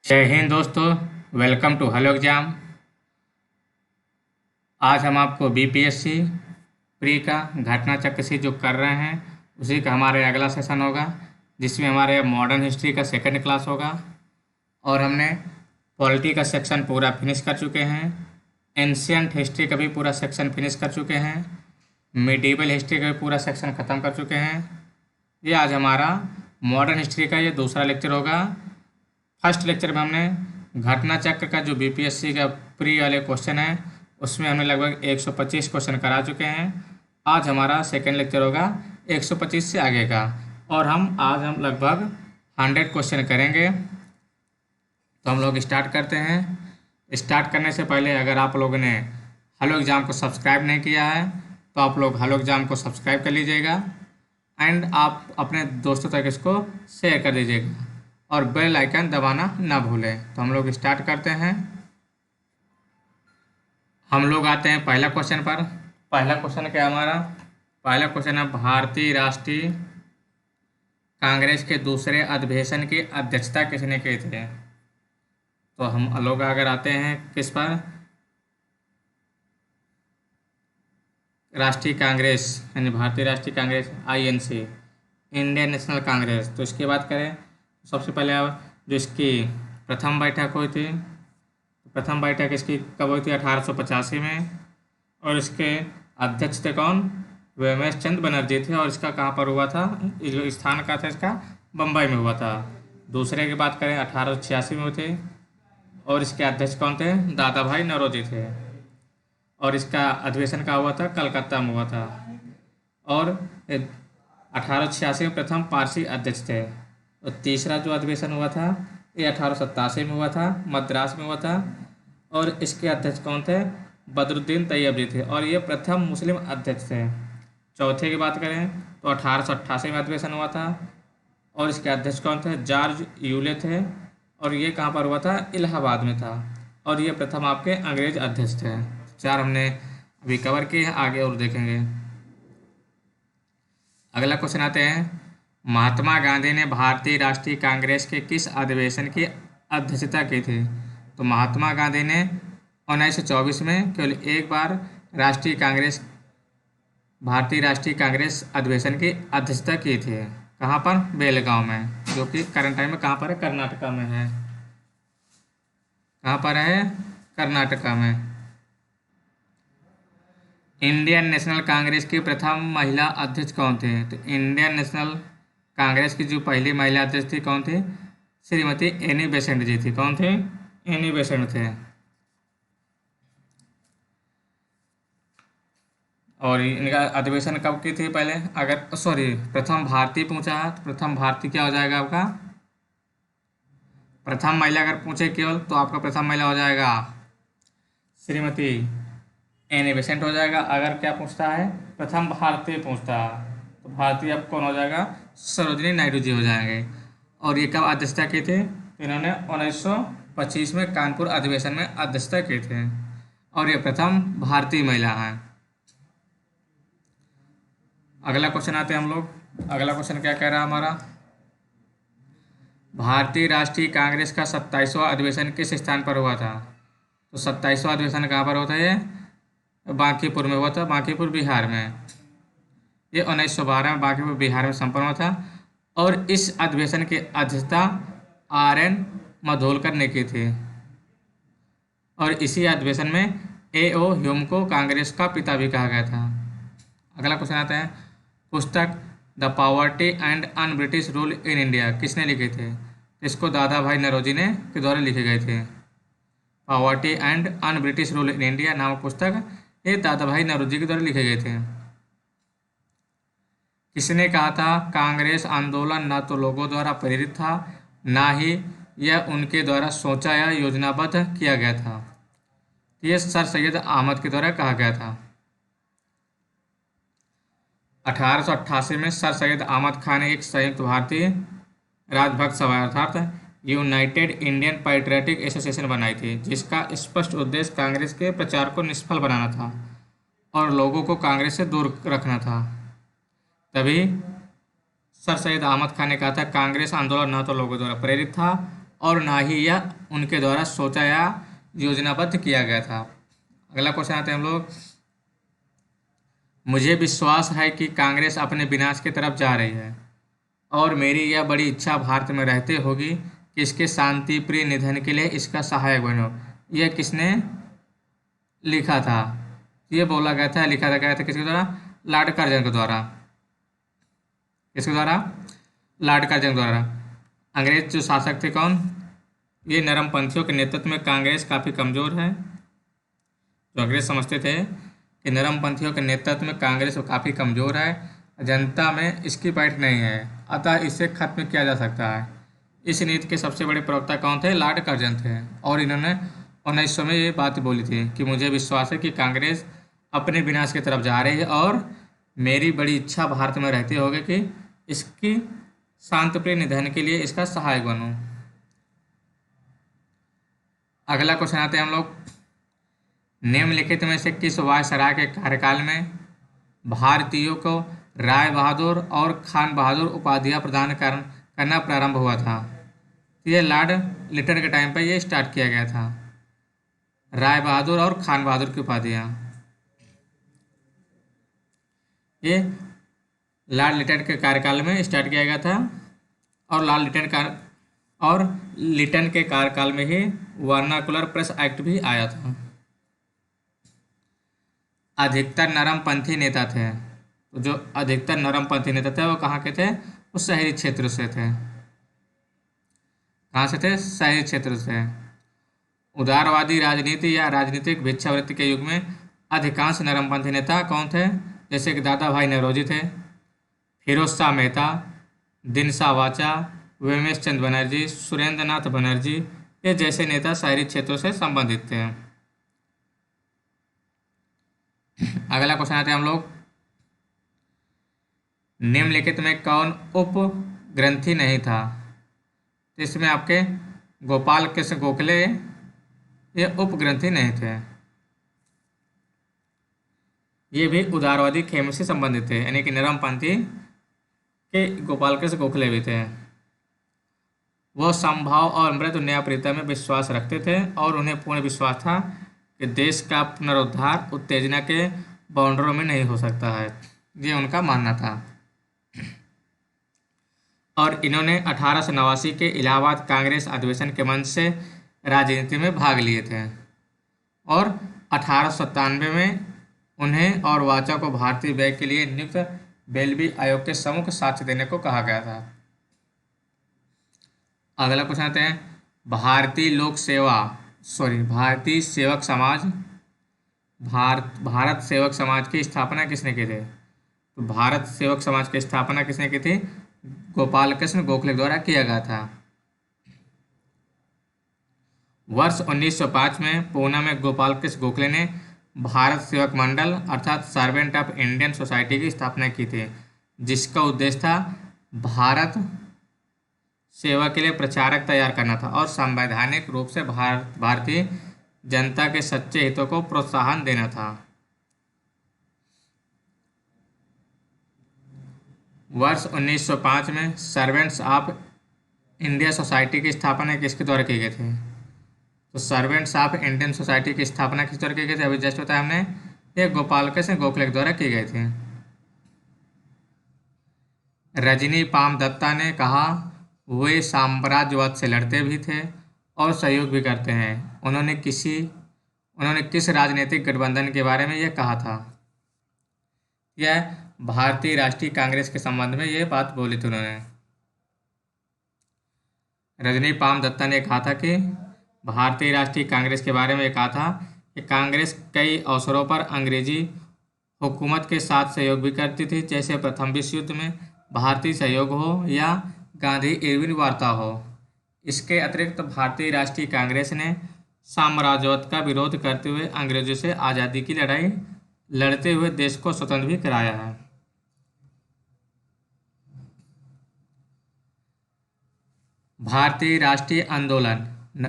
जय हिंद दोस्तों। Welcome to hello exam. आज हम आपको बीपीएससी प्री का घटना चक्र से जो कर रहे हैं उसी का हमारे अगला सेशन होगा, जिसमें हमारे मॉडर्न हिस्ट्री का सेकंड क्लास होगा। और हमने पॉलिटी का सेक्शन पूरा फिनिश कर चुके हैं, एंशियंट हिस्ट्री का भी पूरा सेक्शन फिनिश कर चुके हैं, मिडीवल हिस्ट्री का भी पूरा सेक्शन ख़त्म कर चुके हैं। ये आज हमारा मॉडर्न हिस्ट्री का ये दूसरा लेक्चर होगा। फर्स्ट लेक्चर में हमने घटना चक्र का जो बीपीएससी का प्री वाले क्वेश्चन है उसमें हमने लगभग 125 क्वेश्चन करा चुके हैं। आज हमारा सेकेंड लेक्चर होगा 125 से आगे का, और आज हम लगभग 100 क्वेश्चन करेंगे। तो हम लोग स्टार्ट करते हैं। स्टार्ट करने से पहले अगर आप लोगों ने हेलो एग्ज़ाम को सब्सक्राइब नहीं किया है तो आप लोग हेलो एग्ज़ाम को सब्सक्राइब कर लीजिएगा, एंड आप अपने दोस्तों तक इसको शेयर कर दीजिएगा और बेल आइकन दबाना ना भूलें। तो हम लोग स्टार्ट करते हैं। हम लोग आते हैं पहला क्वेश्चन पर। पहला क्वेश्चन क्या है हमारा? पहला क्वेश्चन है भारतीय राष्ट्रीय कांग्रेस के दूसरे अधिवेशन की अध्यक्षता किसने की थी? तो हम लोग अगर आते हैं किस पर, राष्ट्रीय कांग्रेस यानी भारतीय राष्ट्रीय Congress INC, Indian national Congress. तो इसकी बात करें तो सबसे पहले जो इसकी प्रथम बैठक हुई थी, प्रथम बैठक इसकी कब हुई थी? 1885 में। और इसके अध्यक्ष थे कौन? वेमेश चंद बनर्जी थे। और इसका कहाँ पर हुआ था? जो स्थान का था इसका बम्बई में हुआ था। दूसरे की बात करें 1886 में हुए थे, और इसके अध्यक्ष कौन थे? दादा भाई नौरोजी थे। और इसका अधिवेशन कहाँ हुआ था? कलकत्ता में हुआ था। और 1886 में प्रथम पारसी अध्यक्ष थे। और तीसरा जो अधिवेशन हुआ था ये 1887 में हुआ था, मद्रास में हुआ था। और इसके अध्यक्ष कौन थे? बदरुद्दीन तैयब जी थे, और ये प्रथम मुस्लिम अध्यक्ष थे। चौथे की बात करें तो 1888 में अधिवेशन हुआ था, और इसके अध्यक्ष कौन थे? जॉर्ज यूले थे। और ये कहाँ पर हुआ था? इलाहाबाद में था। और ये प्रथम आपके अंग्रेज अध्यक्ष थे। चार हमने अभी कवर किए हैं, आगे और देखेंगे। अगला क्वेश्चन आते हैं, महात्मा गांधी ने भारतीय राष्ट्रीय कांग्रेस के किस अधिवेशन की अध्यक्षता की थी? तो महात्मा गांधी ने 1924 में केवल एक बार भारतीय राष्ट्रीय कांग्रेस अधिवेशन की अध्यक्षता की थी। कहाँ पर? बेलगांव में, जो कि करंट टाइम में कहाँ पर है? कर्नाटका में है। कहाँ पर है? कर्नाटका में। इंडियन नेशनल कांग्रेस की प्रथम महिला अध्यक्ष कौन थे? तो इंडियन नेशनल कांग्रेस की जो पहली महिला अध्यक्ष थी कौन थी? श्रीमती एनी बेसेंट जी थी। कौन थे? एनी बेसेंट थे। और इनका अधिवेशन कब की थी? पहले अगर प्रथम भारतीय पूछा है तो प्रथम भारतीय क्या हो जाएगा आपका? प्रथम महिला अगर पूछे केवल तो आपका प्रथम महिला हो जाएगा श्रीमती एनी बेसेंट हो जाएगा। अगर क्या पूछता है? प्रथम भारतीय पूछता है तो भारतीय अब कौन हो जाएगा? सरोजिनी नायडू जी हो जाएंगे। और ये कब अध्यक्षता की थी? इन्होंने 1925 में कानपुर अधिवेशन में अध्यक्षता की थी, और ये प्रथम भारतीय महिला हैं। अगला क्वेश्चन आते हैं हम लोग। अगला क्वेश्चन क्या कह रहा है हमारा? भारतीय राष्ट्रीय कांग्रेस का 27वां अधिवेशन किस स्थान पर हुआ था? तो 27वां अधिवेशन कहाँ पर होता है? बांकीपुर में हुआ था, बांकीपुर बिहार में। ये 1912 में बांकीपुर बिहार में संपन्न हुआ था। और इस अधिवेशन की अध्यक्षता RN मधोलकर ने की थी। और इसी अधिवेशन में A.O. ह्यूम को कांग्रेस का पिता भी कहा गया था। अगला क्वेश्चन आता है, पुस्तक the poverty and un British rule in India किसने लिखे थे? इसको दादा भाई नौरोजी ने के द्वारा लिखे गए थे। Poverty and un British rule in India नामक पुस्तक ये दादा भाई नौरोजी के द्वारा लिखे गए थे। किसने कहा था कांग्रेस आंदोलन न तो लोगों द्वारा प्रेरित था, ना ही यह उनके द्वारा सोचा या योजनाबद्ध किया गया था? यह सर सैयद अहमद के द्वारा कहा गया था। 1888 में सर सैयद अहमद खान ने एक संयुक्त भारतीय राजभक्त सभा अर्थात यूनाइटेड इंडियन पैट्रियटिक एसोसिएशन बनाई थी, जिसका स्पष्ट उद्देश्य कांग्रेस के प्रचार को निष्फल बनाना था और लोगों को कांग्रेस से दूर रखना था। तभी सर सैयद अहमद खान ने कहा था कांग्रेस आंदोलन न तो लोगों द्वारा प्रेरित था, और ना ही यह उनके द्वारा सोचा या योजनाबद्ध किया गया था। अगला क्वेश्चन आते हैं हम लोग। मुझे विश्वास है कि कांग्रेस अपने विनाश की तरफ जा रही है और मेरी यह बड़ी इच्छा भारत में रहते होगी कि इसके शांति प्रिय निधन के लिए इसका सहायक बनो। यह किसने लिखा था? ये बोला गया था, लिखा था गया था किसके द्वारा? लॉर्ड कर्जन के द्वारा। किसके द्वारा? लॉर्ड कर्जन के द्वारा। अंग्रेज जो शासक थे कौन? ये नरमपंथियों के नेतृत्व में कांग्रेस काफ़ी कमज़ोर है। जो अंग्रेज समझते थे कि नरमपंथियों के नेतृत्व में कांग्रेस काफ़ी कमज़ोर है, जनता में इसकी बैठ नहीं है, अतः इसे खत्म किया जा सकता है। इस नीति के सबसे बड़े प्रवक्ता कौन थे? लॉर्ड कर्जन थे। और इन्होंने 1900 में ये बात बोली थी कि मुझे विश्वास है कि कांग्रेस अपने विनाश की तरफ जा रही है और मेरी बड़ी इच्छा भारत में रहते होगी कि इसकी शांतिप्रिय निधन के लिए इसका सहायक बनूं। अगला क्वेश्चन आते हैं हम लोग। निम्नलिखित में से किस वायसराय के कार्यकाल में भारतीयों को राय बहादुर और खान बहादुर उपाधियां प्रदान करना प्रारंभ हुआ था? ये लॉर्ड लिटन के टाइम पर ये स्टार्ट किया गया था, राय बहादुर और खान बहादुर की उपाधियां। ये लॉर्ड लिटन के कार्यकाल में स्टार्ट किया गया था और लिटन के कार्यकाल में ही वर्नाकुलर प्रेस एक्ट भी आया था। अधिकतर नरमपंथी नेता थे, तो जो अधिकतर नरमपंथी नेता थे वो कहाँ के थे? वो शहरी क्षेत्र से थे। कहाँ से थे? शहरी क्षेत्र से। उदारवादी राजनीति या राजनीतिक भिक्षावृत्ति के युग में अधिकांश नरमपंथी नेता कौन थे? जैसे कि दादा भाई नौरोजी थे, फिरोज शाह मेहता, दिनसा वाचा, वेमेश चंद बनर्जी, सुरेंद्र नाथ बनर्जी, ये जैसे नेता शहरी क्षेत्रों से संबंधित थे। अगला क्वेश्चन आते हैं हम लोग। निम्नलिखित में कौन उप ग्रंथी नहीं था? तो इसमें आपके गोपाल कृष्ण गोखले ये उप ग्रंथी नहीं थे। ये भी उदारवादी खेमे से संबंधित थे, यानी कि नरमपंथी के गोपाल कृष्ण गोखले भी थे। वह समभाव और मृदु न्यायप्रियता में विश्वास रखते थे और उन्हें पूर्ण विश्वास था कि देश का पुनरुद्धार उत्तेजना के बाउंड्रों में नहीं हो सकता है, ये उनका मानना था। और इन्होंने 1889 के इलाहाबाद कांग्रेस अधिवेशन के मंच से राजनीति में भाग लिए थे और 1897 में उन्हें और वाचा को भारतीय बैंक के लिए नियुक्त बेलवी आयोग के सम्मुख साक्ष्य देने को कहा गया था। अगला क्वेश्चन आते हैं। भारतीय सेवक समाज भारत सेवक समाज की स्थापना किसने की थी? तो भारत सेवक समाज की स्थापना किसने की थी? गोपाल कृष्ण गोखले द्वारा किया गया था। वर्ष 1905 में पूना में गोपाल कृष्ण गोखले ने भारत सेवक मंडल अर्थात सर्वेंट ऑफ इंडियन सोसाइटी की स्थापना की थी, जिसका उद्देश्य था भारत सेवा के लिए प्रचारक तैयार करना था और संवैधानिक रूप से भारतीय जनता के सच्चे हितों को प्रोत्साहन देना था। वर्ष 1905 में सर्वेंट्स ऑफ इंडिया सोसाइटी की स्थापना किसके द्वारा की गई थी? तो सर्वेंट्स ऑफ इंडियन सोसाइटी की स्थापना किस द्वारा की गई थी? अभी जस्ट बताया हमने, ये गोपाल कृष्ण गोखले के द्वारा की गई थी। रजनी पाम दत्ता ने कहा वे साम्राज्यवाद से लड़ते भी थे और सहयोग भी करते हैं। उन्होंने किस राजनीतिक गठबंधन के बारे में यह कहा था? यह भारतीय राष्ट्रीय कांग्रेस के संबंध में यह बात बोली थी उन्होंने। रजनी पाम दत्ता ने कहा था कि भारतीय राष्ट्रीय कांग्रेस के बारे में यह कहा था कि कांग्रेस कई अवसरों पर अंग्रेजी हुकूमत के साथ सहयोग भी करती थी, जैसे प्रथम विश्व युद्ध में भारतीय सहयोग हो या गांधी इरविन वार्ता हो। इसके अतिरिक्त भारतीय राष्ट्रीय कांग्रेस ने साम्राज्यवाद का विरोध करते हुए अंग्रेजों से आज़ादी की लड़ाई लड़ते हुए देश को स्वतंत्र भी कराया है। भारतीय राष्ट्रीय आंदोलन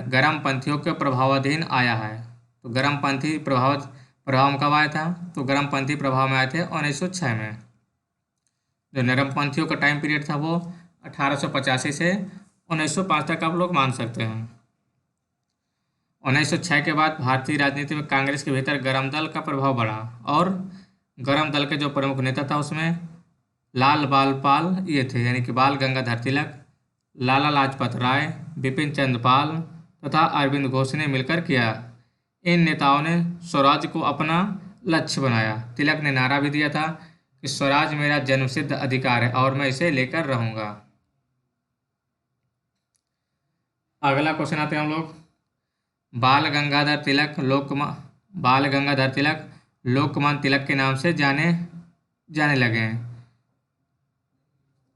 गर्मपंथियों के प्रभावाधीन आया है। तो गर्मपंथी प्रभाव कब आया था? तो गर्मपंथी प्रभाव में आए थे 1906 में। जो नरमपंथियों का टाइम पीरियड था वो 1885 से 1905 तक आप लोग मान सकते हैं। 1906 के बाद भारतीय राजनीति में कांग्रेस के भीतर गरम दल का प्रभाव बढ़ा और गरम दल के जो प्रमुख नेता था उसमें लाल बाल पाल ये थे, यानी कि बाल गंगाधर तिलक, लाला लाजपत राय, बिपिन चंद्र पाल तथा अरविंद घोष ने मिलकर किया। इन नेताओं ने स्वराज को अपना लक्ष्य बनाया। तिलक ने नारा भी दिया था कि स्वराज मेरा जन्मसिद्ध अधिकार है और मैं इसे लेकर रहूंगा। अगला क्वेश्चन आते हैं हम लोग, बाल गंगाधर तिलक लोकमान्य तिलक के नाम से जाने लगे हैं।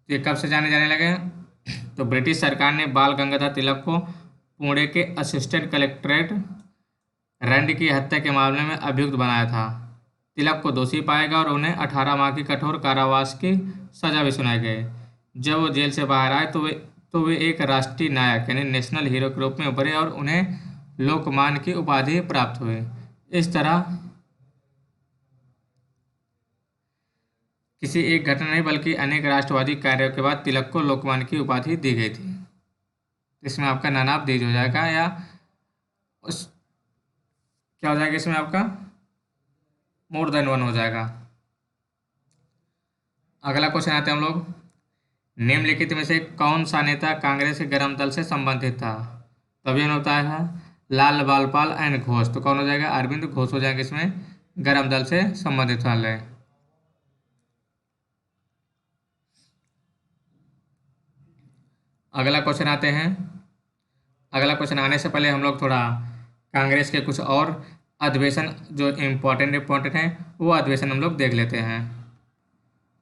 ये कब से जाने लगे? तो ब्रिटिश सरकार ने बाल गंगाधर तिलक को पुणे के असिस्टेंट कलेक्ट्रेट रंड की हत्या के मामले में अभियुक्त बनाया था। तिलक को दोषी पाया गया और उन्हें 18 माह की कठोर कारावास की सजा भी सुनाई गई। जब वो जेल से बाहर आए तो वे एक राष्ट्रीय नायक यानी नेशनल हीरो के रूप में उभरे और उन्हें लोकमान्य की उपाधि प्राप्त हुई। इस तरह किसी एक घटना नहीं बल्कि अनेक राष्ट्रवादी कार्यों के बाद तिलक को लोकमान्य की उपाधि दी गई थी। इसमें आपका नानाप दीज हो जाएगा या क्या हो जाएगा? इसमें आपका मोर देन वन हो जाएगा। अगला क्वेश्चन आते हैं हम लोग, निम्नलिखित में से कौन सा नेता कांग्रेस के गरम दल से संबंधित था? तभी होता है लाल बालपाल एंड घोष, तो कौन हो जाएगा? अरविंद घोष हो जाएगा इसमें गरम दल से संबंधित वाले। अगला क्वेश्चन आते हैं। अगला क्वेश्चन आने से पहले हम लोग थोड़ा कांग्रेस के कुछ और अधिवेशन जो इम्पोर्टेंट हैं वो अधिवेशन हम लोग देख लेते हैं।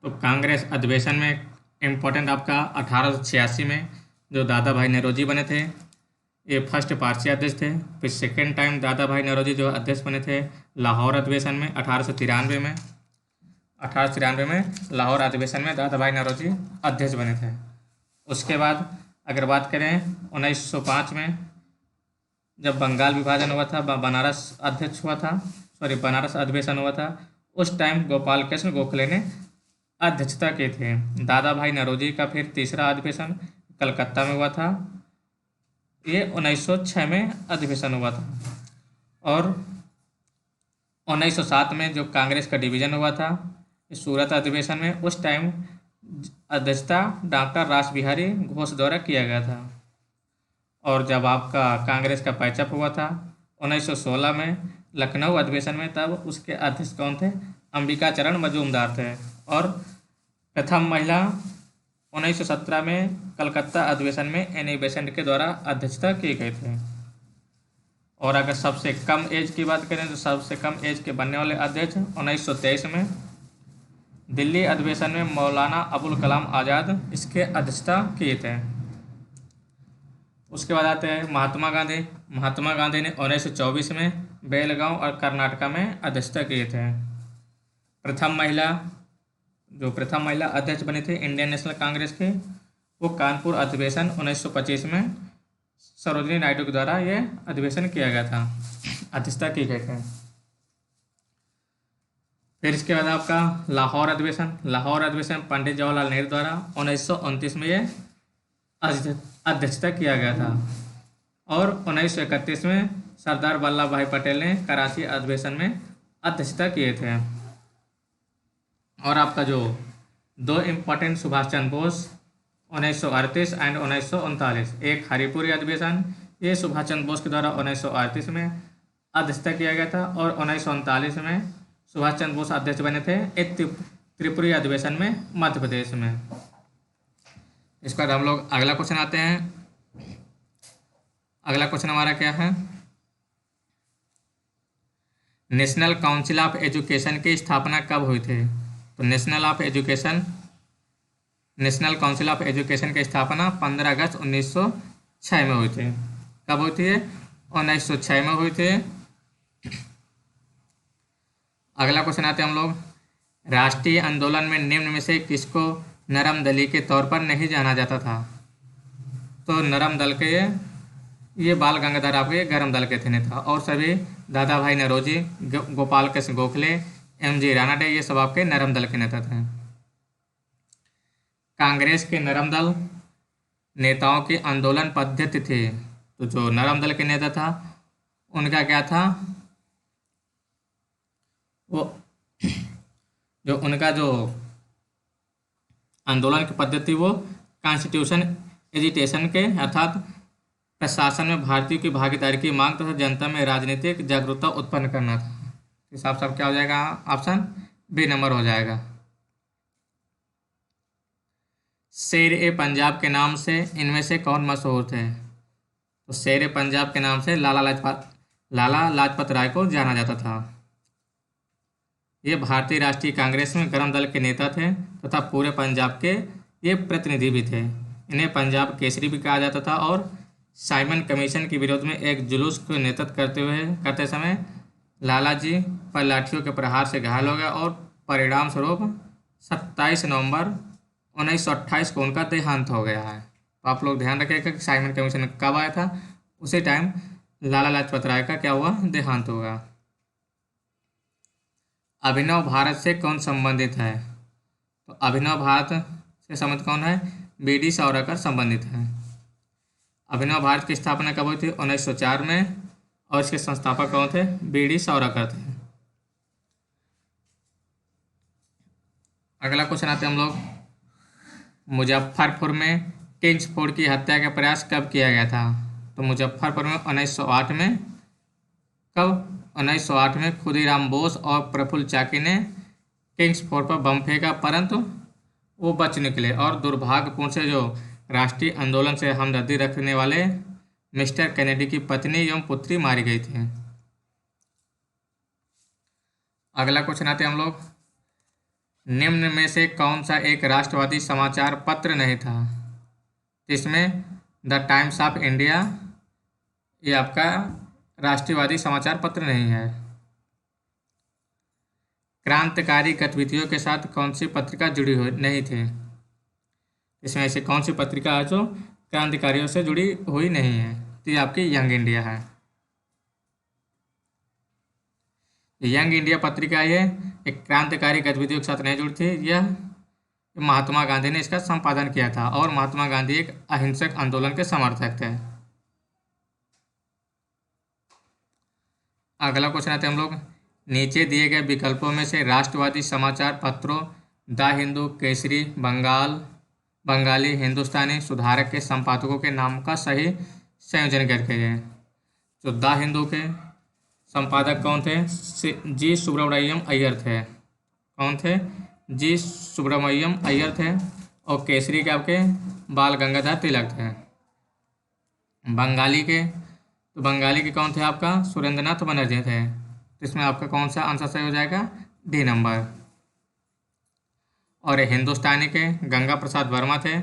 तो कांग्रेस अधिवेशन में इम्पोर्टेंट आपका 1886 में जो दादा भाई नौरोजी बने थे, ये फर्स्ट पारसी अध्यक्ष थे। फिर सेकेंड टाइम दादा भाई नौरोजी जो अध्यक्ष बने थे लाहौर अधिवेशन में 1893 में लाहौर अधिवेशन में दादा भाई नौरोजी अध्यक्ष बने थे। उसके बाद अगर बात करें 1905 में जब बंगाल विभाजन हुआ था, बनारस अधिवेशन हुआ था, उस टाइम गोपाल कृष्ण गोखले ने अध्यक्षता की थी। दादा भाई नौरोजी का फिर तीसरा अधिवेशन कलकत्ता में हुआ था, ये 1906 में अधिवेशन हुआ था। और 1907 में जो कांग्रेस का डिवीज़न हुआ था सूरत अधिवेशन में, उस टाइम अध्यक्षता डॉक्टर रासबिहारी घोष द्वारा किया गया था। और जब आपका कांग्रेस का पैचअप हुआ था 1916 में लखनऊ अधिवेशन में, तब उसके अध्यक्ष कौन थे? अंबिका चरण मजूमदार थे। और प्रथम महिला 1917 में कलकत्ता अधिवेशन में एनी बेसेंट के द्वारा अध्यक्षता की गई थी। और अगर सबसे कम एज की बात करें तो सबसे कम एज के बनने वाले अध्यक्ष 1923 में दिल्ली अधिवेशन में मौलाना अबुल कलाम आज़ाद इसके अध्यक्षता किए थे। उसके बाद आते हैं महात्मा गांधी ने 1924 में बेलगांव और कर्नाटका में अध्यक्षता किए थे। प्रथम महिला अध्यक्ष बनी थी इंडियन नेशनल कांग्रेस की, वो कानपुर अधिवेशन 1925 में सरोजिनी नायडू के द्वारा ये अधिवेशन किया गया था, अध्यक्षता की गई थी। फिर इसके बाद आपका लाहौर अधिवेशन पंडित जवाहरलाल नेहरू द्वारा 1929 में ये अध्यक्षता किया गया था। और 1931 में सरदार वल्लभ भाई पटेल ने कराची अधिवेशन में अध्यक्षता किए थे। और आपका जो दो इम्पोर्टेंट सुभाष चंद्र बोस 1938 एंड 1939, एक हरिपुरी अधिवेशन, ये सुभाष चंद्र बोस के द्वारा 1938 में अध्यक्षता किया गया था। और 1939 में सुभाष चंद्र बोस अध्यक्ष बने थे एक त्रिपुरी अधिवेशन में मध्य प्रदेश में। इसके बाद हम लोग अगला क्वेश्चन आते हैं। अगला क्वेश्चन हमारा क्या है? नेशनल काउंसिल ऑफ एजुकेशन की स्थापना कब हुई थी? तो नेशनल काउंसिल ऑफ एजुकेशन की स्थापना 15 अगस्त 1906 में हुई थी। कब हुई थी? 1906 में हुई थी। अगला क्वेश्चन आते हैं हम लोग, राष्ट्रीय आंदोलन में निम्न में से किसको नरम दली के तौर पर नहीं जाना जाता था? तो नरम दल के ये बाल गंगाधर आपके गरम दल के थे नेता, और सभी दादा भाई नौरोजी, गोपाल कृष्ण गोखले, MG रानाडे, ये सब आपके नरम दल के नेता थे। कांग्रेस के नरम दल नेताओं की आंदोलन पद्धति थी। तो जो नरम दल के नेता था उनका क्या था, वो जो उनका जो आंदोलन की पद्धति वो कॉन्स्टिट्यूशन एजिटेशन के अर्थात प्रशासन में भारतीयों की भागीदारी की मांग तथा जनता में राजनीतिक जागरूकता उत्पन्न करना था। हिसाब से क्या हो जाएगा, ऑप्शन बी नंबर हो जाएगा। शेर ए पंजाब के नाम से इनमें से कौन मशहूर थे? तो शेर ए पंजाब के नाम से लाला लाजपत राय को जाना जाता था। ये भारतीय राष्ट्रीय कांग्रेस में गरम दल के नेता थे तथा पूरे पंजाब के ये प्रतिनिधि भी थे। इन्हें पंजाब केसरी भी कहा जाता था और साइमन कमीशन के विरोध में एक जुलूस को नेतृत्व करते समय लाला जी पर लाठियों के प्रहार से घायल हो गया और परिणाम स्वरूप 27 नवंबर 1928 को उनका देहांत हो गया है। तो आप लोग ध्यान रखिएगा कि साइमन कमीशन कब आया था, उसी टाइम लाला लाजपत राय का क्या हुआ, देहांत होगा। अभिनव भारत से कौन संबंधित है? तो अभिनव भारत से संबंधित कौन है? बी.डी. सावरकर संबंधित है। अभिनव भारत की स्थापना कब हुई थी? 1904 में, और इसके संस्थापक कौन थे? बी.डी. सावरकर थे। अगला क्वेश्चन आते हैं हम लोग, मुजफ्फरपुर में किंग्स फोर्ड की हत्या का प्रयास कब किया गया था? तो मुजफ्फरपुर में 1908 में। कब? 1908 में खुदीराम बोस और प्रफुल्ल चाकी ने किंग्स फोर्ड पर बम फेंका, परंतु वो बच निकले और दुर्भाग्यपूर्ण से जो राष्ट्रीय आंदोलन से हमदर्दी रखने वाले मिस्टर कैनेडी की पत्नी एवं पुत्री मारी गई थी। अगला क्वेश्चन आते हैं हम लोग, निम्न में से कौन सा एक राष्ट्रवादी समाचार पत्र नहीं था? इसमें द टाइम्स ऑफ इंडिया ये आपका राष्ट्रवादी समाचार पत्र नहीं है। क्रांतिकारी गतिविधियों के साथ कौन सी पत्रिका जुड़ी हुई नहीं थी? इसमें ऐसी कौन सी पत्रिका है जो क्रांतिकारियों से जुड़ी हुई नहीं है? तो ये आपकी यंग इंडिया है। यंग इंडिया पत्रिका ये एक क्रांतिकारी गतिविधियों के साथ नहीं जुड़ी थी। यह महात्मा गांधी ने इसका संपादन किया था और महात्मा गांधी एक अहिंसक आंदोलन के समर्थक थे। अगला क्वेश्चन आते हैं हम लोग, नीचे दिए गए विकल्पों में से राष्ट्रवादी समाचार पत्रों द हिंदू, केसरी, बंगाली, हिंदुस्तानी, सुधारक के संपादकों के नाम का सही संयोजन करके है। तो द हिंदू के संपादक कौन थे? जी सुब्रमण्यम अय्यर थे। कौन थे? जी सुब्रमण्यम अय्यर थे। और केसरी के आपके बाल गंगाधर तिलक थे। बंगाली के कौन थे? आपका सुरेंद्रनाथ बनर्जी थे। तो इसमें आपका कौन सा आंसर सही हो जाएगा? D number. और हिंदुस्तानी के गंगा प्रसाद वर्मा थे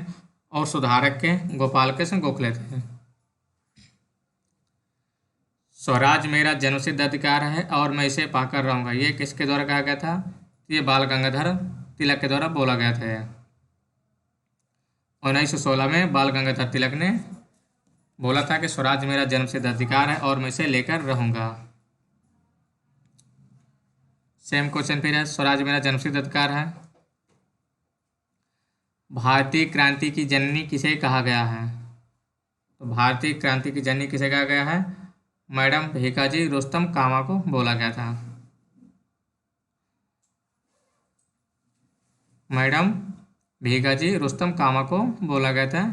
और सुधारक के गोपाल कृष्ण गोखले थे। स्वराज मेरा जन्मसिद्ध अधिकार है और मैं इसे पाकर रहूंगा, ये किसके द्वारा कहा गया था? ये बाल गंगाधर तिलक के द्वारा बोला गया था। 1916 में बाल गंगाधर तिलक ने बोला था कि स्वराज मेरा जन्मसिद्ध अधिकार है और मैं इसे लेकर रहूंगा। सेम क्वेश्चन फिर है, स्वराज मेरा जन्मसिद्ध अधिकार है। भारतीय क्रांति की जननी किसे कहा गया है? तो भारतीय क्रांति की जननी किसे कहा गया है? मैडम भीकाजी रुस्तम कामा को बोला गया था। मैडम भीकाजी रुस्तम कामा को बोला गया था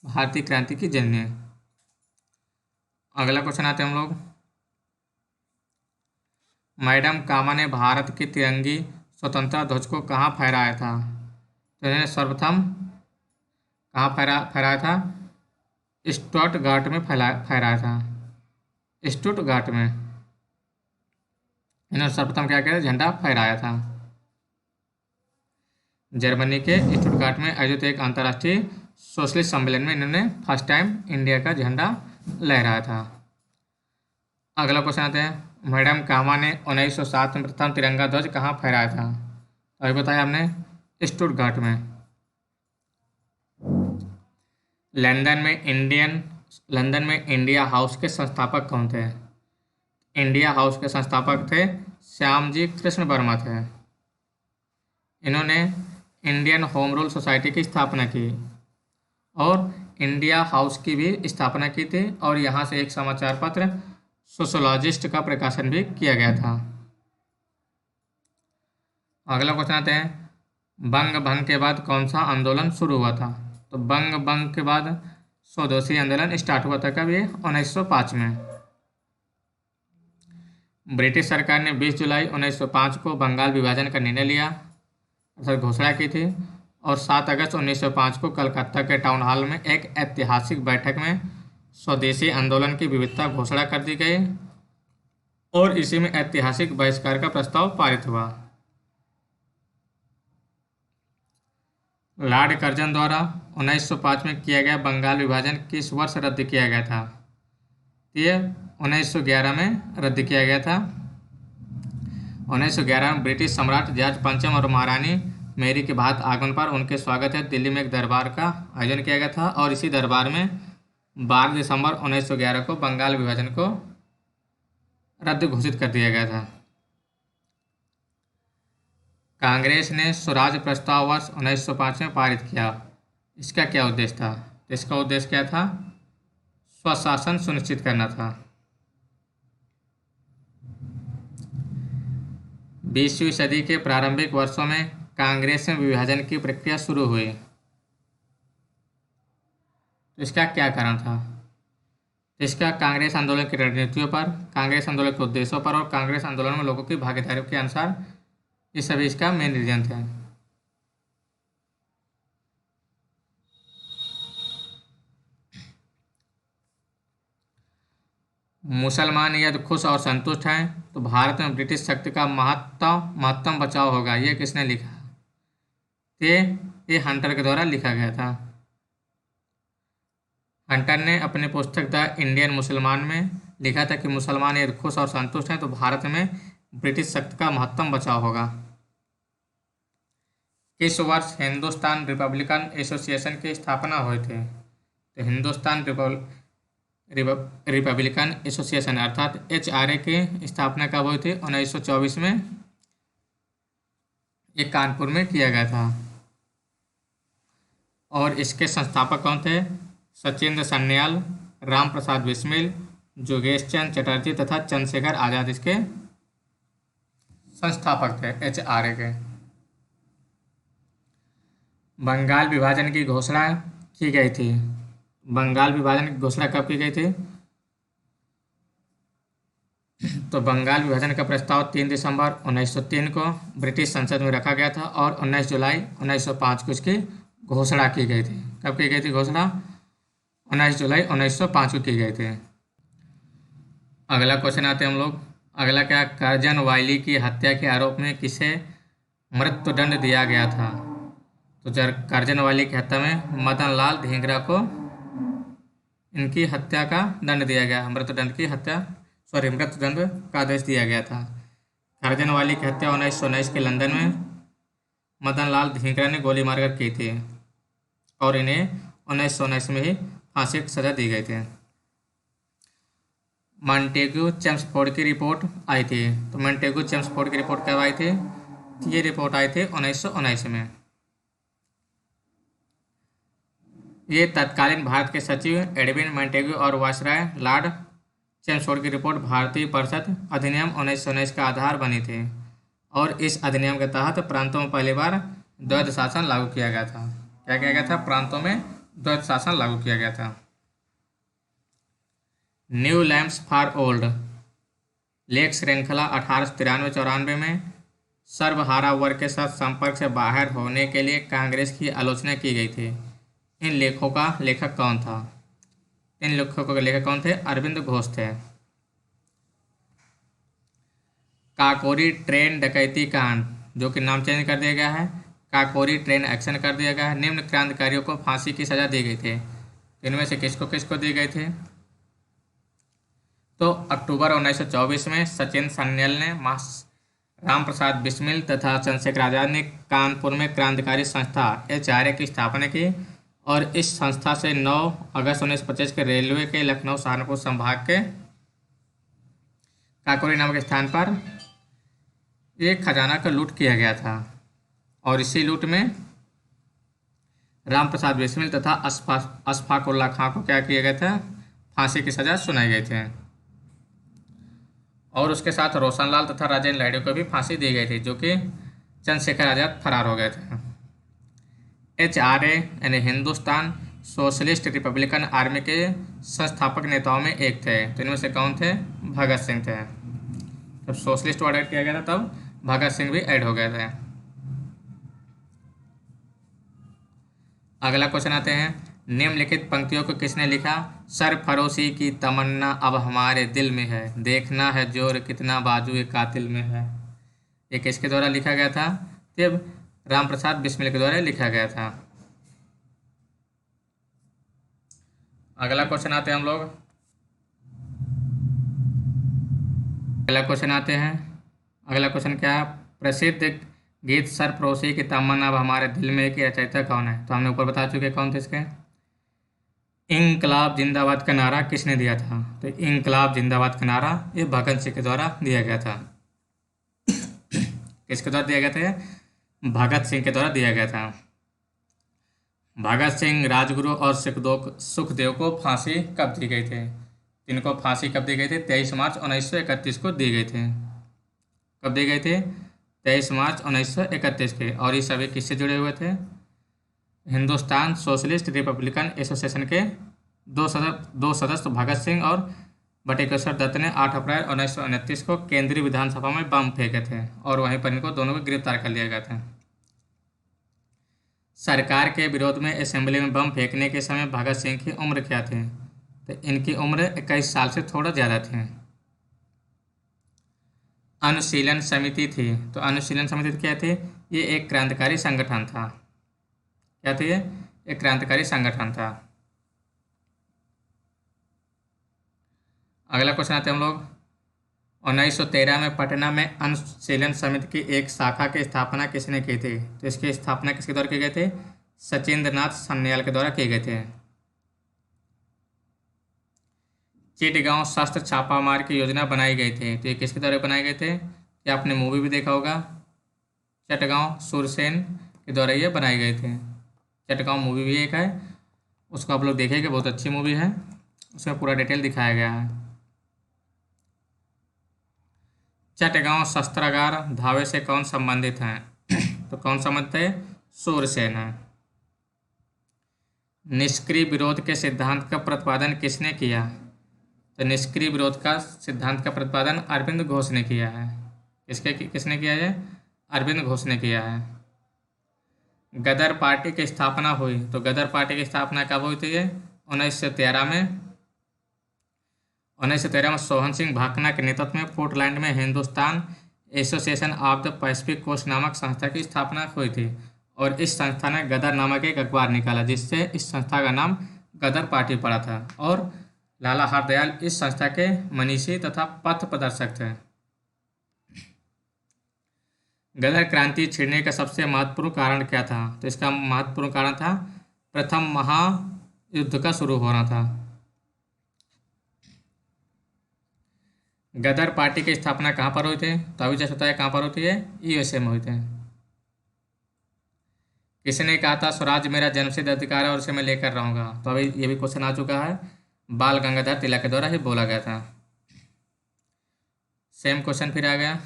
भारतीय क्रांति की जननी। अगला क्वेश्चन आते हैं हम लोग, मैडम कामा ने भारत की तिरंगी स्वतंत्रता ध्वज को कहाँ फहराया था? तो इन्होंने सर्वप्रथम कहाँ फहराया था? स्टुटगार्ट में फहराया था। स्टुटगार्ट में इन्होंने सर्वप्रथम क्या किया? झंडा फहराया था। जर्मनी के स्टुटगार्ट में आयोजित एक अंतर्राष्ट्रीय सोशलिस्ट सम्मेलन में इन्होंने फर्स्ट टाइम इंडिया का झंडा लहराया था। अगला क्वेश्चन आते हैं, मैडम कामा ने 1907 में प्रथम तिरंगा ध्वज कहाँ फहराया था? अभी बताया हमने, स्टुटगार्ट में। लंदन में इंडिया हाउस के संस्थापक कौन थे? इंडिया हाउस के संस्थापक थे श्यामजी कृष्ण वर्मा थे। इन्होंने इंडियन होम रूल सोसाइटी की स्थापना की और इंडिया हाउस की भी स्थापना की थी और यहाँ से एक समाचार पत्र सोशोलॉजिस्ट का प्रकाशन भी किया गया था। अगला क्वेश्चन आते हैं, बंग भंग के बाद कौन सा आंदोलन शुरू हुआ था? तो बंग भंग के बाद स्वदेशी आंदोलन स्टार्ट हुआ था कब? ये 1905 में। ब्रिटिश सरकार ने 20 जुलाई 1905 को बंगाल विभाजन का निर्णय लिया, अर्थात घोषणा की थी, और 7 अगस्त 1905 को कलकत्ता के टाउन हॉल में एक ऐतिहासिक बैठक में स्वदेशी आंदोलन की विविधता घोषणा कर दी गई और इसी में ऐतिहासिक बहिष्कार का प्रस्ताव पारित हुआ। लॉर्ड कर्जन द्वारा 1905 में किया गया बंगाल विभाजन किस वर्ष रद्द किया गया था? ये 1911 में रद्द किया गया था। 1911 में ब्रिटिश सम्राट जॉर्ज पंचम और महारानी मेरी के भारत आगमन पर उनके स्वागत है दिल्ली में एक दरबार का आयोजन किया गया था और इसी दरबार में 12 दिसंबर 1911 को बंगाल विभाजन को रद्द घोषित कर दिया गया था। कांग्रेस ने स्वराज प्रस्ताव वर्ष 1905 में पारित किया। इसका क्या उद्देश्य था? तो इसका उद्देश्य क्या था? स्वशासन सुनिश्चित करना था। 20वीं सदी के प्रारंभिक वर्षों में कांग्रेस में विभाजन की प्रक्रिया शुरू हुई। तो इसका क्या कारण था? इसका कांग्रेस आंदोलन की रणनीतियों पर, कांग्रेस आंदोलन के उद्देश्यों पर और कांग्रेस आंदोलन में लोगों की भागीदारी के अनुसार ये सभी इसका मेन रीजन थे। मुसलमान यदि खुश और संतुष्ट हैं तो भारत में ब्रिटिश शक्ति का महत्तम बचाव होगा। ये किसने लिखा? ये हंटर के द्वारा लिखा गया था। हंटर ने अपनी पुस्तक द इंडियन मुसलमान में लिखा था कि मुसलमान यदि खुश और संतुष्ट हैं तो भारत में ब्रिटिश शक्ति का महत्तम बचाव होगा। किस वर्ष हिंदुस्तान रिपब्लिकन एसोसिएशन की स्थापना हुई थी? तो हिंदुस्तान रिपब्लिकन एसोसिएशन अर्थात HRA की स्थापना कब हुई थी? 1924 में। ये कानपुर में किया गया था और इसके संस्थापक कौन थे? सचिंद्र सन्याल, राम प्रसाद बिस्मिल, जोगेश चंद चटर्जी तथा चंद्रशेखर आजाद इसके संस्थापक थे HRA के। बंगाल विभाजन की घोषणा की गई थी। बंगाल विभाजन की घोषणा कब की गई थी? तो बंगाल विभाजन का प्रस्ताव 3 दिसंबर 1903 को ब्रिटिश संसद में रखा गया था और 19 जुलाई 1905 को इसकी घोषणा की गई थी। कब की गई थी घोषणा? 19 जुलाई 1905 को की गई थी। अगला क्वेश्चन आते हैं हम लोग। अगला क्या? कर्जन वायली की हत्या के आरोप में किसे मृत्युदंड दिया गया था? तो कर्जन वायली की हत्या में मदन लाल धिंगरा को इनकी हत्या का दंड दिया गया। मृत्युदंड का आदेश दिया गया था। कर्जन वायली की हत्या 1919 के लंदन में मदन लाल धिंगरा ने गोली मारकर की थी और इन्हें 1919 में ही फांसी की सजा दी गई थी। मॉन्टेग्यू चेम्सफोर्ड की रिपोर्ट आई थी। तो मॉन्टेग्यू चेम्सफोर्ड की रिपोर्ट कब आई थी? ये रिपोर्ट आई थी 1919 में। ये तत्कालीन भारत के सचिव एडविन मॉन्टेग्यू और वायसराय लॉर्ड चेम्सफोर्ड की रिपोर्ट भारतीय परिषद अधिनियम 1919 का आधार बनी थी और इस अधिनियम के तहत प्रांतों में पहली बार द्वैध शासन लागू किया गया था। क्या किया गया था? प्रांतों में द्वैध शासन लागू किया गया था। न्यू लैंप्स फॉर ओल्ड लेख श्रृंखला 1893-94 में सर्वहारा वर्ग के साथ संपर्क से बाहर होने के लिए कांग्रेस की आलोचना की गई थी। इन लेखों का लेखक कौन था? इन लेखों के लेखक कौन थे? अरविंद घोष थे। काकोरी ट्रेन डकैती कांड, जो कि नाम चेंज कर दिया गया है, काकोरी ट्रेन एक्शन कर दिया गया है। निम्न क्रांतिकारियों को फांसी की सजा दी गई थी। इनमें से किसको किसको दी गई थी? तो अक्टूबर 1924 में सचिंद्र सन्याल ने, राम प्रसाद बिस्मिल तथा चंद्रशेखर आजाद ने कानपुर में क्रांतिकारी संस्था HRA की स्थापना की और इस संस्था से 9 अगस्त 1925 के रेलवे के लखनऊ सहारनपुर संभाग के काकोरी नामक स्थान पर एक खजाना का लूट किया गया था और इसी लूट में रामप्रसाद बिस्मिल तथा अशफाक उल्लाह खां को क्या किया गया था, फांसी की सजा सुनाई गई थी। और उसके साथ रोशनलाल तथा राजेंद्र लाहिड़ी को भी फांसी दी गई थी, जो कि चंद्रशेखर आजाद फरार हो गए थे। HRA यानी हिंदुस्तान सोशलिस्ट रिपब्लिकन आर्मी के संस्थापक नेताओं में एक थे। तो इनमें से कौन थे, भगत सिंह थे। जब सोशलिस्ट वर्ड ऐड किया गया था तब भगत सिंह भी ऐड हो गए थे। अगला क्वेश्चन आते हैं, निम्नलिखित पंक्तियों को किसने लिखा। सरफरोशी की तमन्ना अब हमारे दिल में है, देखना है जोर कितना बाजुए कातिल में है। ये किसके द्वारा लिखा गया था, तब रामप्रसाद बिस्मिल के द्वारा लिखा गया था। अगला क्वेश्चन आते हैं हम लोग, अगला क्वेश्चन क्या है, प्रसिद्ध गीत सरफरोशी की तमन्ना अब हमारे दिल में की रचयिता कौन है। तो हमने ऊपर बता चुके कौन थे इसके। इंकलाब जिंदाबाद का नारा किसने दिया था। तो इंकलाब जिंदाबाद का नारा ये भगत सिंह के द्वारा दिया गया था। किसके द्वारा दिया गया था, भगत सिंह के द्वारा दिया गया था। भगत सिंह, राजगुरु और सुखदेव को फांसी कब दी गई थी। इनको फांसी कब दी गई थी, 23 मार्च 1931 को दी गई थी। कब दी गई थी, 23 मार्च 1931 के। और ये सभी किससे जुड़े हुए थे, हिंदुस्तान सोशलिस्ट रिपब्लिकन एसोसिएशन के दो सदस्य भगत सिंह और बटुकेश्वर दत्त ने 8 अप्रैल 1929 को केंद्रीय विधानसभा में बम फेंके थे और वहीं पर इनको दोनों को गिरफ्तार कर लिया गया था। सरकार के विरोध में असेंबली में बम फेंकने के समय भगत सिंह की उम्र क्या थी। तो इनकी उम्र 21 साल से थोड़ा ज़्यादा थी। अनुशीलन समिति थी। तो अनुशीलन समिति क्या थी, ये एक क्रांतिकारी संगठन था। क्या थी ये, एक क्रांतिकारी संगठन था। अगला क्वेश्चन आते हैं हम लोग, 1913 में पटना में अनुशीलन समिति की एक शाखा की स्थापना किसने की थी। तो इसकी स्थापना किसके द्वारा की गए थे, सचिंद्रनाथ सन्याल के द्वारा किए गए थे। चिटगांव शस्त्र छापामार की योजना बनाई गई थी। तो ये किसके द्वारा बनाए गए थे, ये आपने मूवी भी देखा होगा, चटगांव सूरसेन के द्वारा ये बनाए गए थे। चटगांव मूवी भी एक है, उसको आप लोग देखेंगे, बहुत अच्छी मूवी है, उसमें पूरा डिटेल दिखाया गया है। चटगांव शस्त्रागार धावे से कौन संबंधित है। तो कौन संबंधित है, सूरसेन है। निष्क्रिय विरोध के सिद्धांत का प्रतिपादन किसने किया। तो निष्क्रिय विरोध का सिद्धांत का प्रतिपादन अरविंद घोष ने किया है। किसने किया है, अरविंद घोष ने किया है। गदर पार्टी की स्थापना हुई। तो गदर पार्टी की स्थापना कब हुई थी, ये 1913 में। 1913 में सोहन सिंह भाकना के नेतृत्व में पोर्टलैंड में Hindustan association of the Pacific Coast नामक संस्था की स्थापना हुई थी। और इस संस्था ने गदर नामक एक अखबार निकाला, जिससे इस संस्था का नाम गदर पार्टी पड़ा था। और लाला हरदयाल इस संस्था के मनीषी तथा पथ प्रदर्शक थे। गदर क्रांति छिड़ने का सबसे महत्वपूर्ण कारण क्या था। तो इसका महत्वपूर्ण कारण था प्रथम महायुद्ध का शुरू होना था। गदर पार्टी की स्थापना कहाँ पर हुई थी। तो अभी जैसे बताया कहाँ पर होती है, USA में हुई थी। किसने कहा था स्वराज मेरा जन्मसिद्ध अधिकार है और उसे मैं लेकर रहूंगा। तो अभी ये भी क्वेश्चन आ चुका है, बाल गंगाधर तिलक के द्वारा ही बोला गया था। सेम क्वेश्चन फिर आ गया,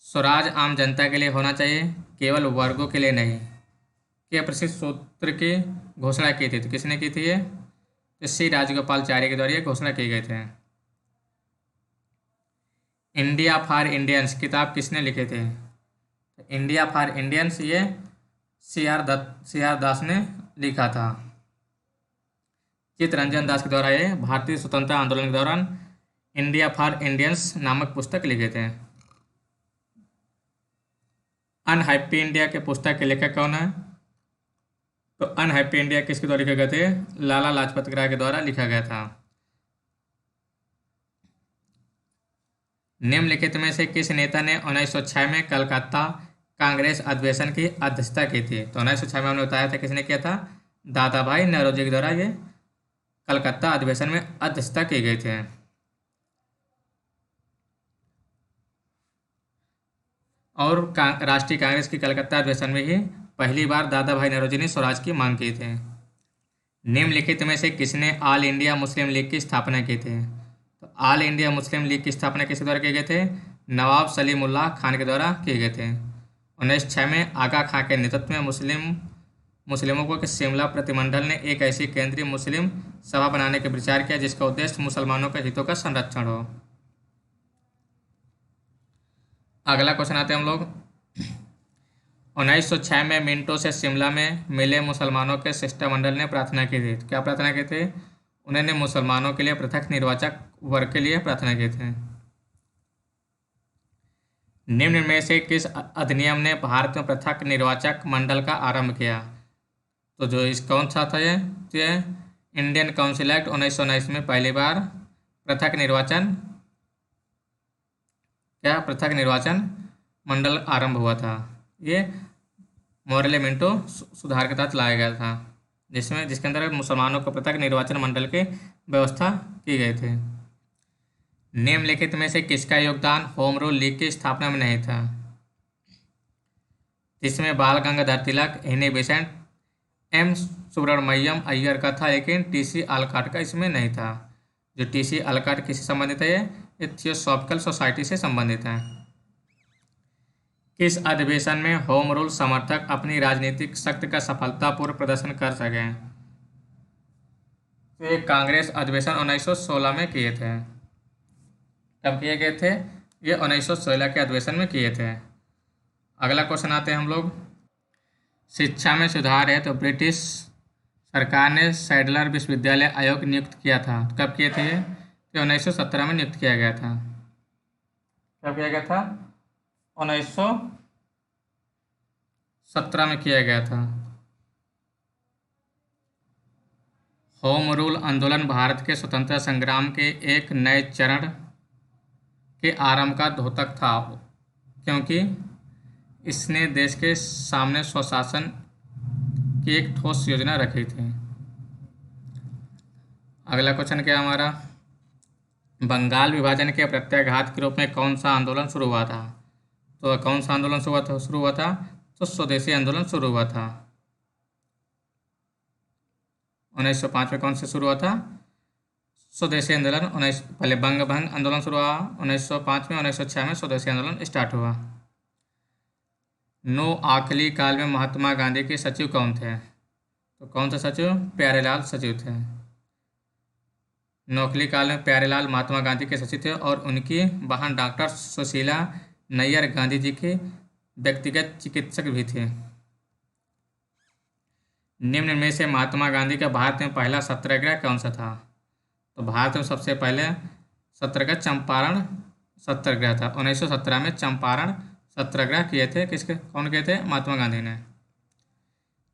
स्वराज आम जनता के लिए होना चाहिए, केवल वर्गों के लिए नहीं, के प्रसिद्ध सूत्र की घोषणा की थी। तो किसने की थी ये, तो श्री राजगोपालाचारी के द्वारा ये घोषणा की गई थी। इंडिया फॉर इंडियंस किताब किसने लिखे थे। तो इंडिया फॉर इंडियंस ये CR दास ने लिखा था। चित्तरंजन दास के द्वारा ये भारतीय स्वतंत्रता आंदोलन के दौरान इंडिया फॉर इंडियंस नामक पुस्तक लिखे थे। अनहैप्पी इंडिया के पुस्तक के लेखक कौन है। तो अनहैप्पी इंडिया किसके द्वारा लिखे गए थे, लाला लाजपत राय के द्वारा लिखा गया था। निम्नलिखित में से किस नेता ने 1906 में कलकत्ता कांग्रेस अधिवेशन की अध्यक्षता की थी। तो 1906 में हमने बताया था किसने किया था, दादा भाई नौरोजी के द्वारा ये कलकत्ता अधिवेशन में अध्यक्षता की गई थी। और राष्ट्रीय कांग्रेस की कलकत्ता अधिवेशन में ही पहली बार दादा भाई नौरोजी ने स्वराज की मांग की थी? निम्नलिखित में से किसने ऑल इंडिया मुस्लिम लीग की स्थापना की थी? तो ऑल इंडिया मुस्लिम लीग की स्थापना किसके द्वारा किए गए थे? नवाब सलीमुल्लाह खान के द्वारा किए गए थे। 1906 में आगा खां के नेतृत्व में मुस्लिमों को शिमला प्रतिमंडल ने एक ऐसी केंद्रीय मुस्लिम सभा बनाने का विचार किया जिसका उद्देश्य मुसलमानों के हितों का संरक्षण हो। अगला क्वेश्चन आते हैं हम लोग। 1906 में मिंटो से शिमला में मिले मुसलमानों के शिष्टमंडल ने प्रार्थना की थी। क्या प्रार्थना की थी? उन्होंने मुसलमानों के लिए पृथक निर्वाचक वर्ग के लिए प्रार्थना की थी। निम्न में से किस अधिनियम ने भारत में पृथक निर्वाचक मंडल का आरंभ किया? तो जो इस कौन सा था ये इंडियन काउंसिल एक्ट 1919 में पहली बार पृथक निर्वाचन मंडल आरंभ हुआ था। ये मोरेले मिंटो सुधार के तहत लाया गया था, जिसके अंदर मुसलमानों को पृथक निर्वाचन मंडल की व्यवस्था की गई थी। निम्नलिखित में से किसका योगदान होम रूल लीग की स्थापना में नहीं था? जिसमें Bal Gangadhar Tilak, Annie Besant, M Subramaniam Iyer का था, लेकिन टीसी आलकाट का इसमें नहीं था। जो टीसी आलकाट किससे संबंधित है? ये थियोसॉफिकल सोसाइटी से संबंधित है। किस अधिवेशन में होम रूल समर्थक अपनी राजनीतिक शक्ति का सफलतापूर्वक प्रदर्शन कर सके? तो ये कांग्रेस अधिवेशन 1916 में किए थे। कब किए गए थे? ये 1916 के अधिवेशन में किए थे। अगला क्वेश्चन आते हैं हम लोग। शिक्षा में सुधार है तो ब्रिटिश सरकार ने सैडलर विश्वविद्यालय आयोग नियुक्त किया था। कब किए थे? ये 1917 में नियुक्त किया गया था। कब किया गया था? 1917 में किया गया था। होम रूल आंदोलन भारत के स्वतंत्रता संग्राम के एक नए चरण के आरंभ का द्योतक था, क्योंकि इसने देश के सामने स्वशासन की एक ठोस योजना रखी थी। अगला क्वेश्चन क्या हमारा? बंगाल विभाजन के प्रत्याघात के रूप में कौन सा आंदोलन शुरू हुआ था? तो कौन सा आंदोलन शुरू हुआ था? तो स्वदेशी आंदोलन शुरू हुआ था। 1905 में कौन से शुरू हुआ था? स्वदेशी आंदोलन। पहले बंग भंग आंदोलन शुरू हुआ 1905 में, 1906 में स्वदेशी आंदोलन स्टार्ट हुआ। नोआखली काल में महात्मा गांधी के सचिव कौन थे? तो कौन थे सचिव? प्यारेलाल सचिव थे। नोआखली काल में प्यारेलाल महात्मा गांधी के सचिव थे और उनकी बहन डॉक्टर सुशीला नैयर गांधी जी के व्यक्तिगत चिकित्सक भी थे। निम्न में से महात्मा गांधी का भारत में पहला सत्याग्रह कौन सा था? तो भारत में सबसे पहले सत्याग्रह चंपारण सत्याग्रह था। 1917 में चंपारण सत्याग्रह किए थे। कौन किए थे? महात्मा गांधी ने।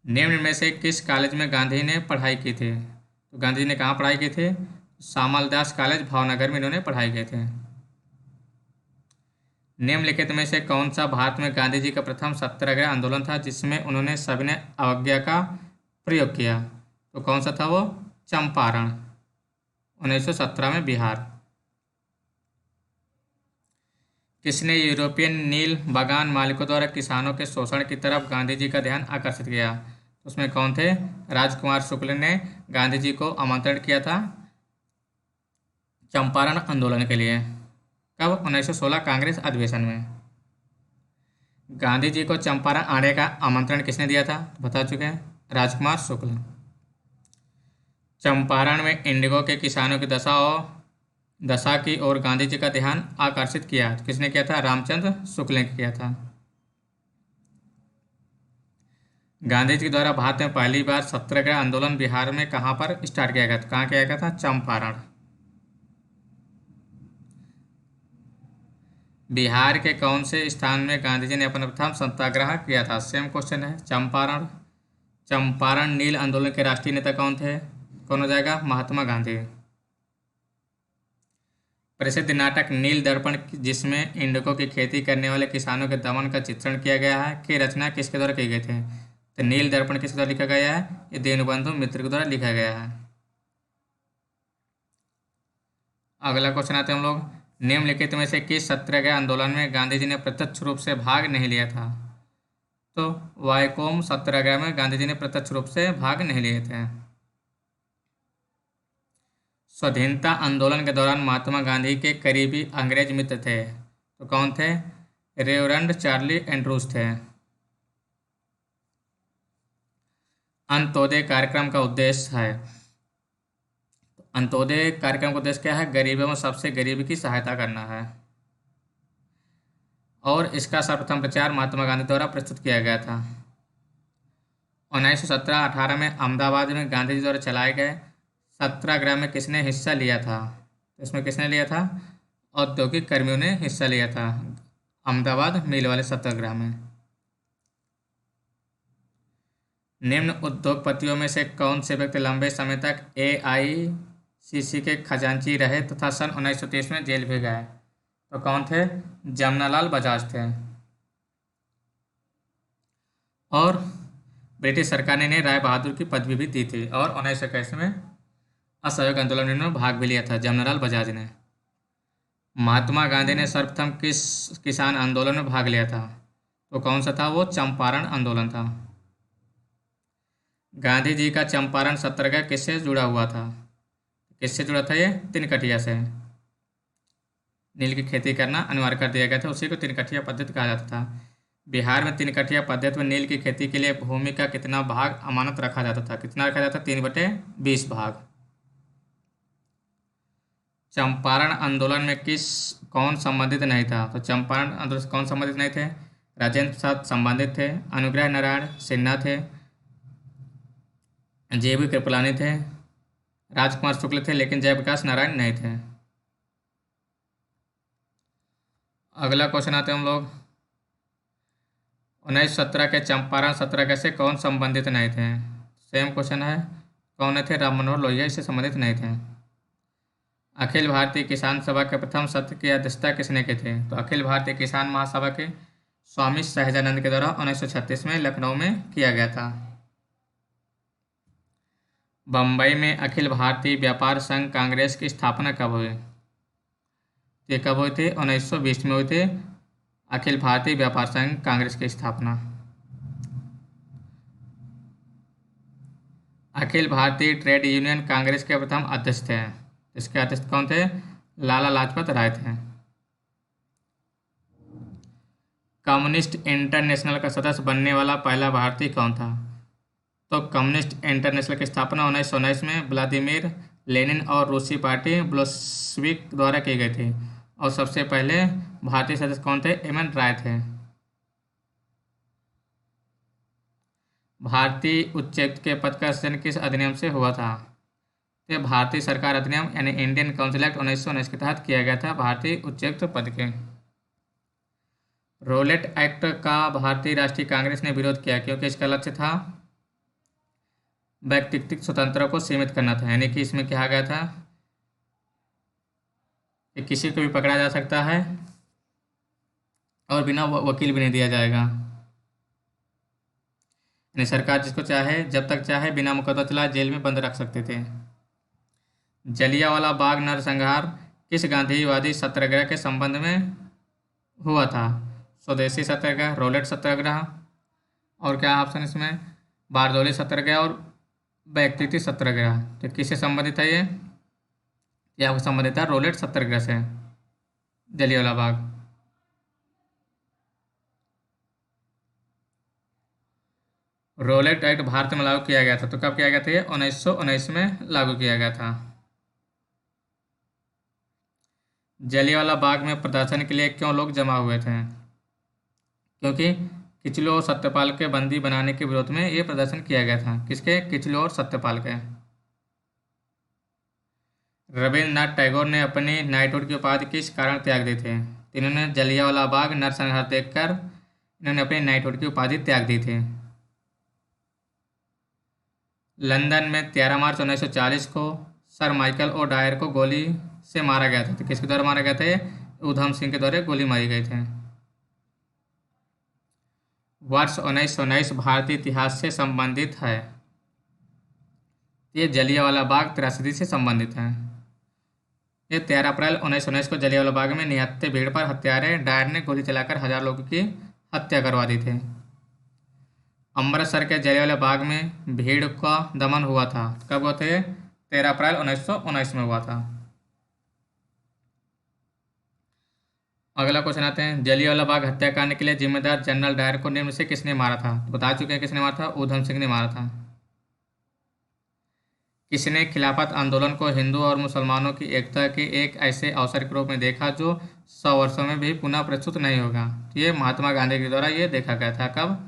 निम्न में से किस कॉलेज में गांधी ने पढ़ाई की थी? तो गांधी ने कहाँ पढ़ाई की थी? श्यामलदास कॉलेज भावनगर में इन्होंने पढ़ाई की थी। निम्नलिखित में से कौन सा भारत में गांधी जी का प्रथम सत्याग्रह आंदोलन था जिसमें उन्होंने सविनय अवज्ञा का प्रयोग किया? तो कौन सा था वो? चंपारण, 1917 में, बिहार। किसने यूरोपियन नील बागान मालिकों द्वारा किसानों के शोषण की तरफ गांधी जी का ध्यान आकर्षित किया? उसमें कौन थे? राजकुमार शुक्ल ने गांधी जी को आमंत्रण किया था चंपारण आंदोलन के लिए। कब? 1916 कांग्रेस अधिवेशन में। गांधी जी को चंपारण आने का आमंत्रण किसने दिया था? बता चुके हैं, राजकुमार शुक्ल। चंपारण में इंडिगो के किसानों की दशा की ओर गांधी जी का ध्यान आकर्षित किया किसने किया था? रामचंद्र शुक्ल ने किया था। गांधी जी द्वारा भारत में पहली बार सत्याग्रह आंदोलन बिहार में कहाँ पर स्टार्ट किया गया था? कहाँ किया गया था? चंपारण। बिहार के कौन से स्थान में गांधी जी ने अपना प्रथम सत्याग्रह किया था? सेम क्वेश्चन है। चंपारण नील आंदोलन के राष्ट्रीय नेता कौन थे? कौन हो जाएगा? महात्मा गांधी। प्रसिद्ध नाटक नील दर्पण, जिसमें इंडिगो की खेती करने वाले किसानों के दमन का चित्रण किया गया है, की रचना किसके द्वारा की गई थी? तो नील दर्पण किसके द्वारा लिखा गया है? ये दीनबंधु मित्र के द्वारा लिखा गया है। अगला क्वेश्चन आते हैं हम लोग। निम्नलिखित में से किस सत्याग्रह आंदोलन में गांधी जी ने प्रत्यक्ष रूप से भाग नहीं लिया था? तो वाईकोम सत्याग्रह में गांधी जी ने प्रत्यक्ष रूप से भाग नहीं लिए थे। स्वाधीनता आंदोलन के दौरान महात्मा गांधी के करीबी अंग्रेज मित्र थे, तो कौन थे? रेवरेंड चार्ली एंड्रूज थे। अंत्योदय कार्यक्रम का उद्देश्य है, अंत्योदय कार्यक्रम का उद्देश्य क्या है? गरीबों में सबसे गरीब की सहायता करना है। और इसका सर्वप्रथम प्रचार महात्मा गांधी द्वारा प्रस्तुत किया गया था। 1917-18 में अहमदाबाद में गांधी जी द्वारा चलाए गए सत्याग्रह में किसने हिस्सा लिया था? तो इसमें किसने लिया था? औद्योगिक कर्मियों ने हिस्सा लिया था अहमदाबाद मिल वाले सत्याग्रह में। निम्न उद्योगपतियों में से कौन से व्यक्ति लंबे समय तक AICC के खजांची रहे तथा सन 1930 में जेल भी गए? तो कौन थे? जमनालाल बजाज थे। और ब्रिटिश सरकार ने इन्हें राय बहादुर की पदवी भी दी थी और 1921 में असहयोग आंदोलन में भाग भी लिया था जमनालाल बजाज ने। महात्मा गांधी ने सर्वप्रथम किस किसान आंदोलन में भाग लिया था? तो कौन सा था वो? चंपारण आंदोलन था। गांधी जी का चंपारण सत्याग्रह किससे जुड़ा हुआ था? किससे जुड़ा था ये? तिनकटिया से। नील की खेती करना अनिवार्य कर दिया गया था, उसी को तिनकटिया पद्धति कहा जाता था। बिहार में तिनकटिया पद्धति में नील की खेती के लिए भूमि का कितना भाग अमानत रखा जाता था? कितना रखा जाता? 3/20 भाग। चंपारण आंदोलन में कौन संबंधित नहीं था? तो चंपारण आंदोलन से कौन संबंधित नहीं थे? राजेंद्र प्रसाद संबंधित थे, अनुग्रह नारायण सिन्हा थे, JB कृपलानी थे, राजकुमार शुक्ल थे, लेकिन जयप्रकाश नारायण नहीं थे। अगला क्वेश्चन आते हैं हम लोग 1917 के चंपारण सत्याग्रह से कौन संबंधित नहीं थे? सेम क्वेश्चन है, कौन थे? राम मनोहर लोहिया इससे संबंधित नहीं थे। अखिल भारतीय किसान सभा के प्रथम सत्र की अध्यक्षता किसने की थी? तो अखिल भारतीय किसान महासभा के स्वामी सहजानंद के द्वारा 1936 में लखनऊ में किया गया था। बम्बई में अखिल भारतीय व्यापार संघ कांग्रेस की स्थापना कब हुई? ये कब हुई थी? 1920 में हुई थी अखिल भारतीय व्यापार संघ कांग्रेस की स्थापना। अखिल भारतीय ट्रेड यूनियन कांग्रेस के प्रथम अध्यक्ष थे। इसके अध्यक्ष कौन थे? लाला लाजपत राय थे। कम्युनिस्ट इंटरनेशनल का सदस्य बनने वाला पहला भारतीय कौन था? तो कम्युनिस्ट इंटरनेशनल की स्थापना 1919 में व्लादिमीर लेनिन और रूसी पार्टी बोल्शेविक द्वारा की गई थी और सबसे पहले भारतीय सदस्य कौन थे? MN राय थे। भारतीय उच्चायुक्त के पद का सृजन किस अधिनियम से हुआ था? तो भारतीय सरकार अधिनियम यानी इंडियन काउंसिल एक्ट 1919 के तहत किया गया था भारतीय उच्चायुक्त पद के। रोलेट एक्ट का भारतीय राष्ट्रीय कांग्रेस ने विरोध किया क्योंकि इसका लक्ष्य था व्यक्तिगत स्वतंत्रता को सीमित करना था, यानी कि इसमें कहा गया था कि किसी को भी पकड़ा जा सकता है और बिना वकील भी नहीं दिया जाएगा, यानी सरकार जिसको चाहे जब तक चाहे बिना मुकदमा चलाए जेल में बंद रख सकते थे। जलियांवाला बाग नरसंहार किस गांधीवादी सत्याग्रह के संबंध में हुआ था? स्वदेशी सत्याग्रह, रोलेट सत्याग्रह और क्या ऑप्शन इसमें? बारदौली सत्याग्रह और व्यक्तिगत सत्याग्रह। तो किससे संबंधित है ये आपको संबंधित है रोलेट सत्याग्रह से, जलियांवाला बाग। रोलेट एक्ट भारत में लागू किया गया था, तो कब किया गया था ये? 1919 में लागू किया गया था। जलियांवाला बाग में प्रदर्शन के लिए क्यों लोग जमा हुए थे? क्योंकि किचलू और सत्यपाल के बंदी बनाने के विरोध में ये प्रदर्शन किया गया था। किसके? किचलू और सत्यपाल के। रविन्द्रनाथ टैगोर ने अपनी नाइटहुड की उपाधि किस कारण त्याग दी थी? इन्होंने जलियांवाला बाग नरसंहार देखकर इन्होंने अपनी नाइटहुड की उपाधि त्याग दी थी। लंदन में 13 मार्च 1940 को सर माइकल ओ डायर को गोली से मारा गया था। तो किसके द्वारा मारा गया था? उधम सिंह के द्वारा गोली मारी गई थी। वर्ष 1919 भारतीय इतिहास से संबंधित है। ये जलियांवाला बाग त्रासदी से संबंधित है। ये 13 अप्रैल 1919 को जलियांवाला बाग में निहत्थे भीड़ पर हत्यारे डायर ने गोली चलाकर 1000 लोगों की हत्या करवा दी थी। अमृतसर के जलियांवाला बाग में भीड़ का दमन हुआ था, कब हुआ था ये? 13 अप्रैल 1919 में हुआ था। अगला क्वेश्चन आते हैं, जलियांवाला बाग हत्याकांड के लिए जिम्मेदार जनरल डायर को निम्न से किसने मारा था? तो बता चुके हैं किसने मारा था, ऊधम सिंह ने मारा था। किसने खिलाफत आंदोलन को हिंदू और मुसलमानों की एकता के एक ऐसे अवसर के रूप में देखा जो 100 वर्षों में भी पुनः प्रस्तुत नहीं होगा? तो ये महात्मा गांधी के द्वारा ये देखा गया था। कब?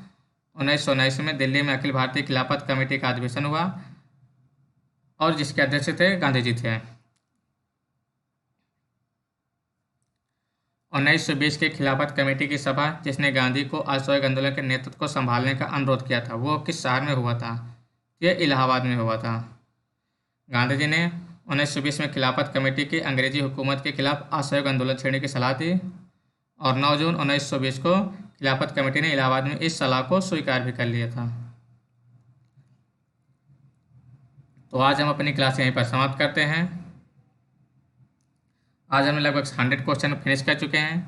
1919 में दिल्ली में अखिल भारतीय खिलाफत कमेटी का अधिवेशन हुआ और जिसके अध्यक्ष थे गांधी जी थे। 1920 के खिलाफत कमेटी की सभा जिसने गांधी को असहयोग आंदोलन के नेतृत्व को संभालने का अनुरोध किया था, वो किस शहर में हुआ था? ये इलाहाबाद में हुआ था। गांधी जी ने 1920 में खिलाफत कमेटी की अंग्रेजी हुकूमत के खिलाफ असहयोग आंदोलन छेड़ने की सलाह दी और 9 जून 1920 को खिलाफत कमेटी ने इलाहाबाद में इस सलाह को स्वीकार भी कर लिया था। तो आज हम अपनी क्लास यहीं पर समाप्त करते हैं। आज हमने लगभग 100 क्वेश्चन फिनिश कर चुके हैं।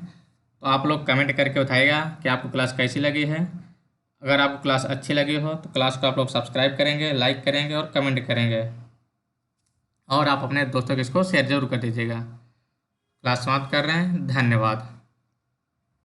तो आप लोग कमेंट करके बताइएगा कि आपको क्लास कैसी लगी है। अगर आपको क्लास अच्छी लगी हो तो क्लास को आप लोग सब्सक्राइब करेंगे, लाइक करेंगे और कमेंट करेंगे, और आप अपने दोस्तों को इसको शेयर जरूर कर दीजिएगा। क्लास समाप्त कर रहे हैं। धन्यवाद।